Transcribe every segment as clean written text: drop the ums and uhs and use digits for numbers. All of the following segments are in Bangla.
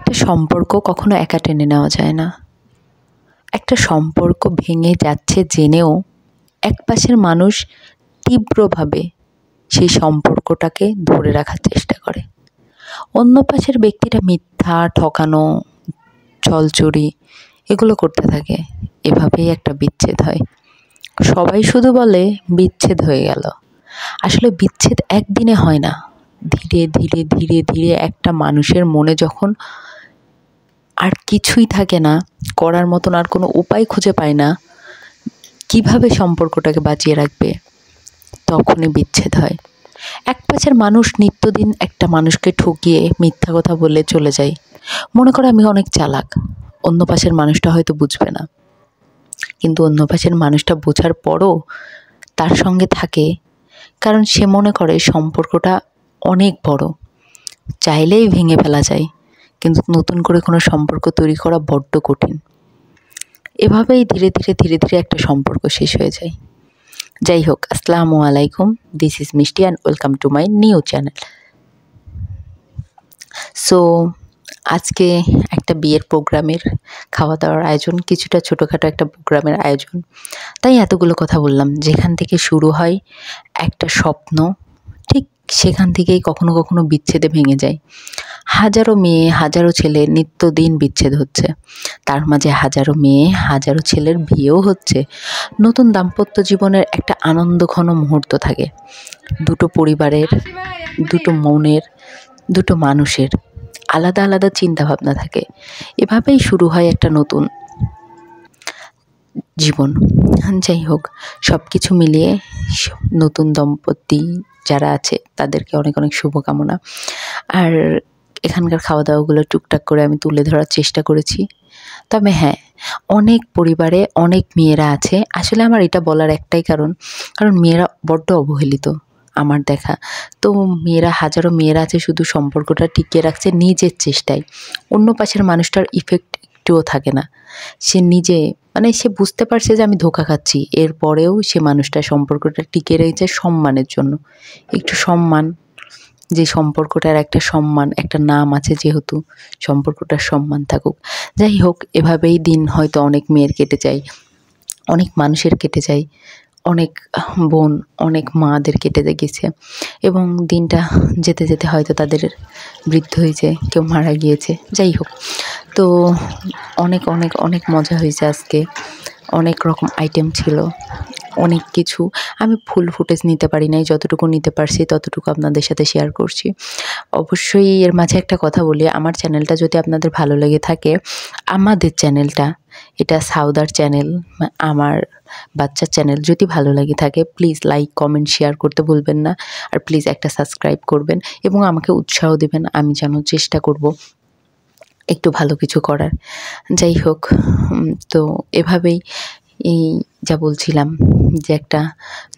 একটা সম্পর্ক কখনো একা টেনে নেওয়া যায় না। একটা সম্পর্ক ভেঙে যাচ্ছে জেনেও একপাশের মানুষ তীব্রভাবে সেই সম্পর্কটাকে ধরে রাখার চেষ্টা করে। অন্য পাশের ব্যক্তিটা মিথ্যা, ঠকানো, ছলচুরি এগুলো করতে থাকে। এভাবেই একটা বিচ্ছেদ হয়। সবাই শুধু বলে বিচ্ছেদ হয়ে গেল। আসলে বিচ্ছেদ একদিনে হয় না। ধীরে ধীরে ধীরে ধীরে একটা মানুষের মনে যখন আর কিছুই থাকে না, করার মতন আর কোনো উপায় খুঁজে পায় না, কিভাবে সম্পর্কটাকে বাঁচিয়ে রাখবে, তখনই বিচ্ছেদ হয়। এক পাশের মানুষ নিত্যদিন একটা মানুষকে ঠকিয়ে মিথ্যা কথা বলে চলে যায়। মনে করে আমি অনেক চালাক। অন্য পাশের মানুষটা হয়তো বুঝবে না, কিন্তু অন্য পাশের মানুষটা বোঝার পরও তার সঙ্গে থাকে, কারণ সে মনে করে সম্পর্কটা অনেক বড়, চাইলেই ভেঙে ফেলা যায়, কিন্তু নতুন করে কোনো সম্পর্ক তৈরি করা বড্ড কঠিন। এভাবেই ধীরে ধীরে ধীরে ধীরে একটা সম্পর্ক শেষ হয়ে যায়। যাই হোক, আসসালামু আলাইকুম, দিস ইজ মিষ্টি and welcome to my new channel. So আজকে একটা বিয়ের প্রোগ্রামের খাওয়া দাওয়ার আয়োজন, কিছুটা ছোটোখাটো একটা প্রোগ্রামের আয়োজন, তাই এতগুলো কথা বললাম। যেখান থেকে শুরু হয় একটা স্বপ্ন, ঠিক সেখান থেকেই কখনো কখনো বিচ্ছেদে ভেঙে যায়। হাজারো মেয়ে, হাজারো ছেলে নিত্যদিন বিচ্ছেদ হচ্ছে, তার মাঝে হাজারো মেয়ে, হাজারো ছেলের বিয়েও হচ্ছে। নতুন দাম্পত্য জীবনের একটা আনন্দঘন মুহূর্ত থাকে। দুটো পরিবারের, দুটো মনের, দুটো মানুষের আলাদা আলাদা চিন্তাভাবনা থাকে। এভাবেই শুরু হয় একটা নতুন জীবন। যাই হোক, সব কিছু মিলিয়ে নতুন দম্পতি যারা আছে তাদেরকে অনেক অনেক শুভকামনা। আর এখানকার খাওয়া দাওয়াগুলো টুকটাক করে আমি তুলে ধরার চেষ্টা করেছি। তবে হ্যাঁ, অনেক পরিবারে অনেক মেয়েরা আছে। আসলে আমার এটা বলার একটাই কারণ মেয়েরা বড্ড অবহেলিত আমার দেখা। তো মেয়েরা, হাজারো মেয়েরা আছে শুধু সম্পর্কটা টিকিয়ে রাখছে নিজের চেষ্টায়। অন্য পাশের মানুষটার ইফেক্ট একটুও থাকে না। সে নিজে, মানে সে বুঝতে পারছে যে আমি ধোঁকা খাচ্ছি, এরপরেও সে মানুষটা সম্পর্কটা টিকে রয়েছে সম্মানের জন্য। একটু সম্মান, যে সম্পর্কটার একটা সম্মান, একটা নাম আছে, যেহেতু সম্পর্কটার সম্মান থাকুক। যাই হোক, এভাবেই দিন হয়তো অনেক মেয়ের কেটে যায়, অনেক মানুষের কেটে যায়, অনেক বোন, অনেক মাদের কেটে গেছে, এবং দিনটা যেতে যেতে হয়তো তাদের বৃদ্ধ হয়েছে, কেউ মারা গিয়েছে। যাই হোক, তো অনেক অনেক অনেক মজা হয়েছে আজকে। অনেক রকম আইটেম ছিল, অনেক কিছু। আমি ফুল ফুটেজ নিতে পারি নাই, যতটুকু নিতে পারছি ততটুকু আপনাদের সাথে শেয়ার করছি। অবশ্যই এর মাঝে একটা কথা বলি, আমার চ্যানেলটা যদি আপনাদের ভালো লেগে থাকে, আমাদের চ্যানেলটা, এটা সাউদার চ্যানেল, আমার বাচ্চার চ্যানেল, যদি ভালো লাগে থাকে প্লিজ লাইক, কমেন্ট, শেয়ার করতে ভুলবেন না। আর প্লিজ একটা সাবস্ক্রাইব করবেন এবং আমাকে উৎসাহ দেবেন, আমি যেন চেষ্টা করব একটু ভালো কিছু করার। যাই হোক, তো এভাবেই এই যা বলছিলাম, যে একটা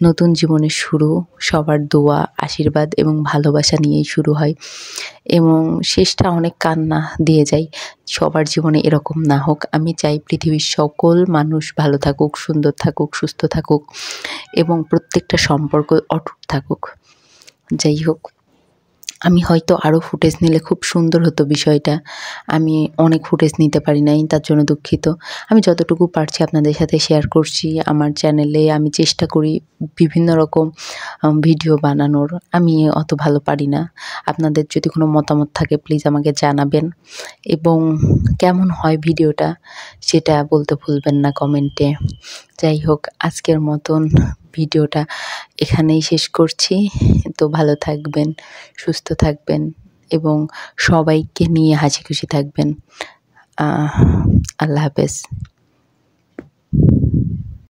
নতুন জীবনের শুরু সবার দোয়া, আশীর্বাদ এবং ভালোবাসা নিয়েই শুরু হয়, এবং শেষটা অনেক কান্না দিয়ে যায়। সবার জীবনে এরকম না হোক। আমি চাই পৃথিবীর সকল মানুষ ভালো থাকুক, সুন্দর থাকুক, সুস্থ থাকুক, এবং প্রত্যেকটা সম্পর্ক অটুট থাকুক। যাই হোক, আমি হয়তো আরও ফুটেজ নিলে খুব সুন্দর হতো বিষয়টা। আমি অনেক ফুটেজ নিতে পারি নাই, তার জন্য দুঃখিত। আমি যতটুকু পারছি আপনাদের সাথে শেয়ার করছি। আমার চ্যানেলে আমি চেষ্টা করি বিভিন্ন রকম ভিডিও বানানোর। আমি অত ভালো পারি না। আপনাদের যদি কোনো মতামত থাকে প্লিজ আমাকে জানাবেন, এবং কেমন হয় ভিডিওটা সেটা বলতে ভুলবেন না কমেন্টে। যাই হোক, আজকের মতন ভিডিওটা এখানেই শেষ করছি। তো ভালো থাকবেন, সুস্থ থাকবেন, এবং সবাইকে নিয়ে হাসি খুশি থাকবেন। আল্লাহ হাফেজ।